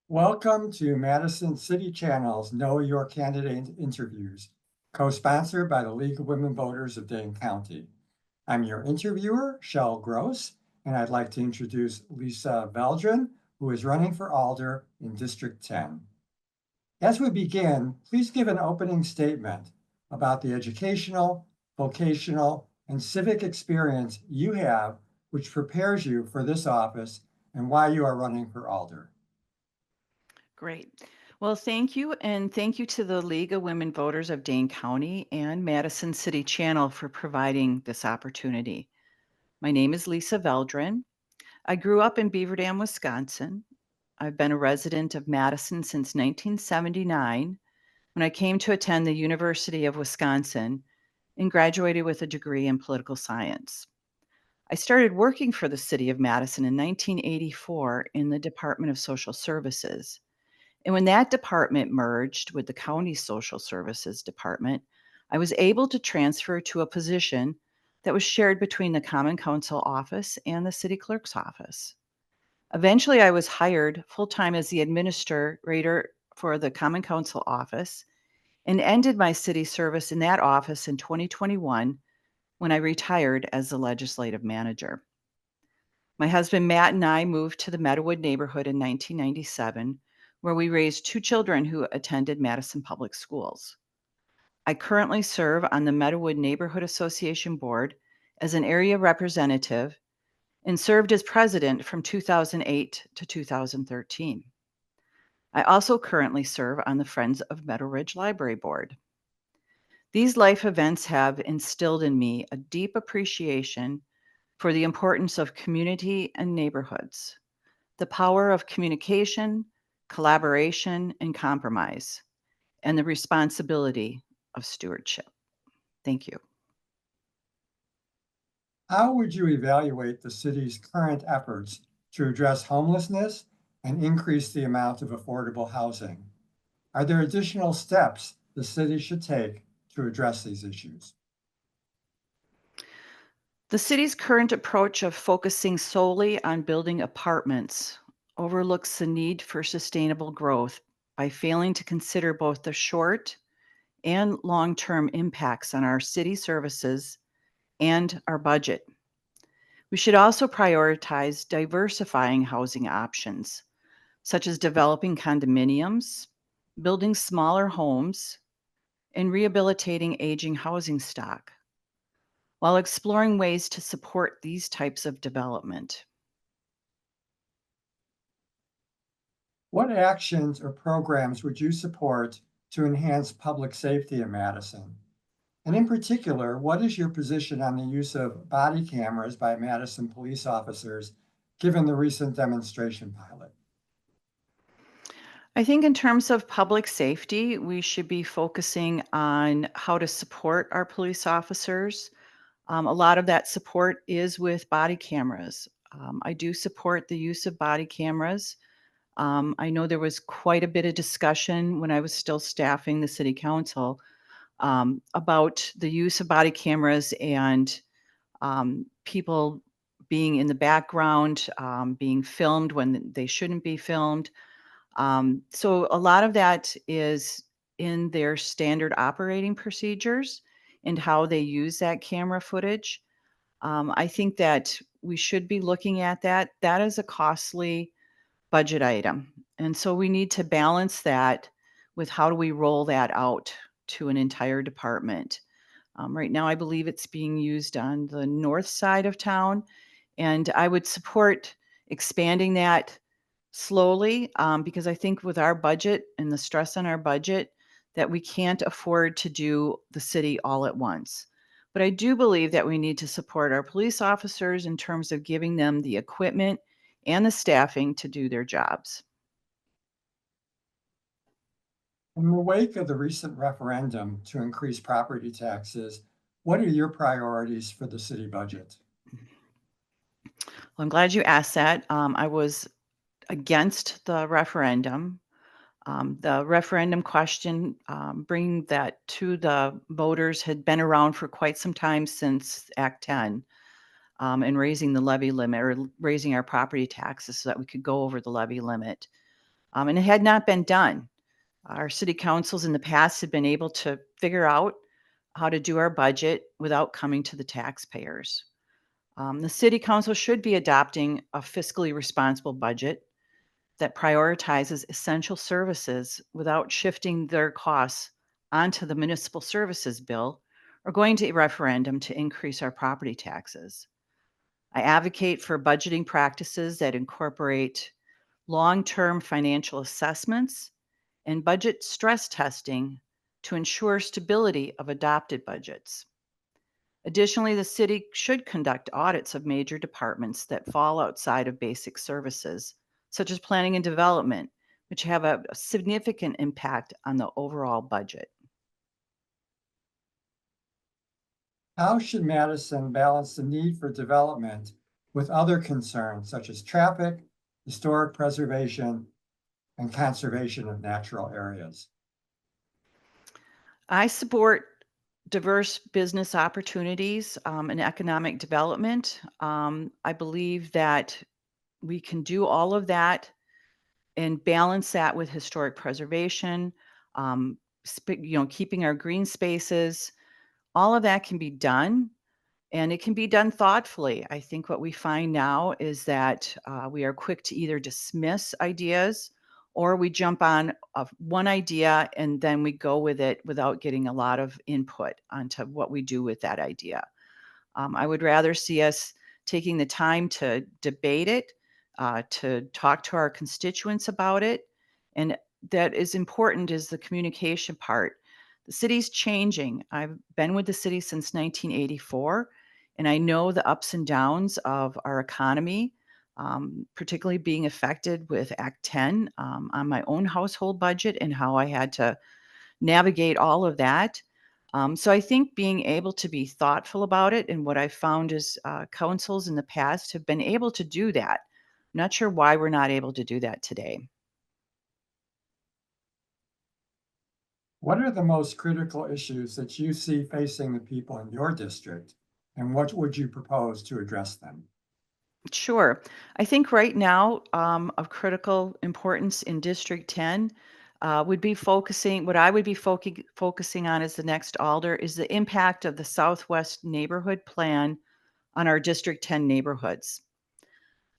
Welcome to Madison City Channel's Know Your Candidate interviews, co-sponsored by the League of Women Voters of Dane County. I'm your interviewer, Shell Gross, and I'd like to introduce Lisa Veldran, who is running for Alder in District 10. As we begin, please give an opening statement about the educational, vocational, and civic experience you have which prepares you for this office and why you are running for Alder. Great. Well, thank you. And thank you to the League of Women Voters of Dane County and Madison City Channel for providing this opportunity. My name is Lisa Veldran. I grew up in Beaver Dam, Wisconsin. I've been a resident of Madison since 1979 when I came to attend the University of Wisconsin and graduated with a degree in political science. I started working for the city of Madison in 1984 in the Department of Social Services. And when that department merged with the county social services department, I was able to transfer to a position that was shared between the Common Council office and the city clerk's office. Eventually, I was hired full time as the administrator for the Common Council office and ended my city service in that office in 2021 when I retired as the legislative manager. My husband Matt and I moved to the Meadowood neighborhood in 1997, where we raised two children who attended Madison Public Schools. I currently serve on the Meadowood Neighborhood Association Board as an area representative and served as president from 2008 to 2013. I also currently serve on the Friends of Meadow Ridge Library Board. These life events have instilled in me a deep appreciation for the importance of community and neighborhoods, the power of communication, collaboration, and compromise, and the responsibility of stewardship. Thank you. How would you evaluate the city's current efforts to address homelessness and increase the amount of affordable housing? Are there additional steps the city should take to address these issues? The city's current approach of focusing solely on building apartments overlooks the need for sustainable growth by failing to consider both the short and long-term impacts on our city services and our budget. We should also prioritize diversifying housing options, such as developing condominiums, building smaller homes, and rehabilitating aging housing stock, while exploring ways to support these types of development. What actions or programs would you support to enhance public safety in Madison? And in particular, what is your position on the use of body cameras by Madison police officers, given the recent demonstration pilot? I think in terms of public safety, we should be focusing on how to support our police officers. A lot of that support is with body cameras. I do support the use of body cameras. I know there was quite a bit of discussion when I was still staffing the city council about the use of body cameras and people being in the background, being filmed when they shouldn't be filmed. So a lot of that is in their standard operating procedures and how they use that camera footage. I think that we should be looking at that. That is a costly budget item. And so we need to balance that with how do we roll that out to an entire department. Right now, I believe it's being used on the north side of town, and I would support expanding that slowly because I think with our budget and the stress on our budget, that we can't afford to do the city all at once. But I do believe that we need to support our police officers in terms of giving them the equipment and the staffing to do their jobs. In the wake of the recent referendum to increase property taxes, what are your priorities for the city budget? Well, I'm glad you asked that. I was against the referendum. The referendum question, bringing that to the voters, had been around for quite some time since Act 10, and raising the levy limit or raising our property taxes so that we could go over the levy limit. And it had not been done. Our city councils in the past have been able to figure out how to do our budget without coming to the taxpayers. The city council should be adopting a fiscally responsible budget that prioritizes essential services without shifting their costs onto the municipal services bill or going to a referendum to increase our property taxes. I advocate for budgeting practices that incorporate long term financial assessments and budget stress testing to ensure stability of adopted budgets. Additionally, the city should conduct audits of major departments that fall outside of basic services, such as planning and development, which have a significant impact on the overall budget. How should Madison balance the need for development with other concerns such as traffic, historic preservation, and conservation of natural areas? I support diverse business opportunities and economic development. I believe that we can do all of that and balance that with historic preservation, keeping our green spaces. All of that can be done, and it can be done thoughtfully. I think what we find now is that we are quick to either dismiss ideas or we jump on one idea and then we go with it without getting a lot of input onto what we do with that idea. I would rather see us taking the time to debate it, to talk to our constituents about it. And that is important is the communication part. The city's changing. I've been with the city since 1984, and I know the ups and downs of our economy, particularly being affected with Act 10 on my own household budget and how I had to navigate all of that. So I think being able to be thoughtful about it, and what I've found is councils in the past have been able to do that. I'm not sure why we're not able to do that today. What are the most critical issues that you see facing the people in your district, and what would you propose to address them? Sure. I think right now, of critical importance in District 10 would be what I would be focusing on as the next alder is the impact of the Southwest Neighborhood Plan on our District 10 neighborhoods.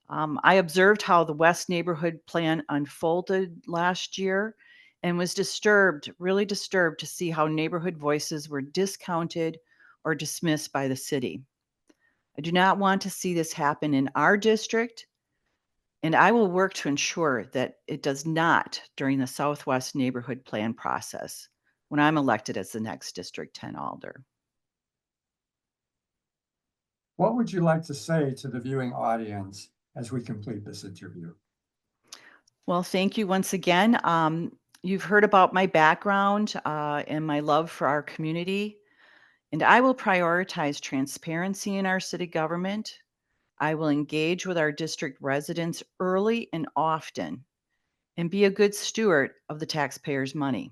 I observed how the West Neighborhood Plan unfolded last year and was disturbed, really disturbed to see how neighborhood voices were discounted or dismissed by the city. I do not want to see this happen in our district, and I will work to ensure that it does not during the Southwest Neighborhood Plan process when I'm elected as the next District 10 alder. What would you like to say to the viewing audience as we complete this interview? Well, thank you once again. You've heard about my background and my love for our community, and I will prioritize transparency in our city government. I will engage with our district residents early and often and be a good steward of the taxpayers' money.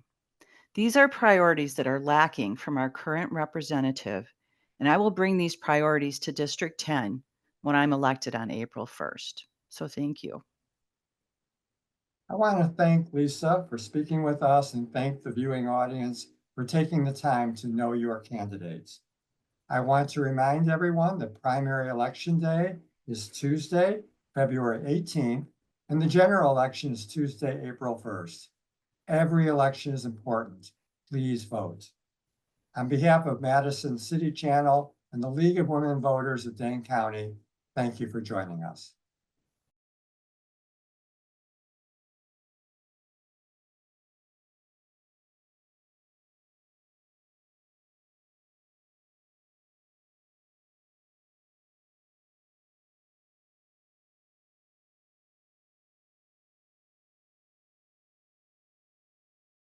These are priorities that are lacking from our current representative, and I will bring these priorities to District 10 when I'm elected on April 1st. So thank you. I want to thank Lisa for speaking with us and thank the viewing audience for taking the time to know your candidates. I want to remind everyone that primary election day is Tuesday, February 18th, and the general election is Tuesday, April 1st. Every election is important. Please vote. On behalf of Madison City Channel and the League of Women Voters of Dane County, thank you for joining us.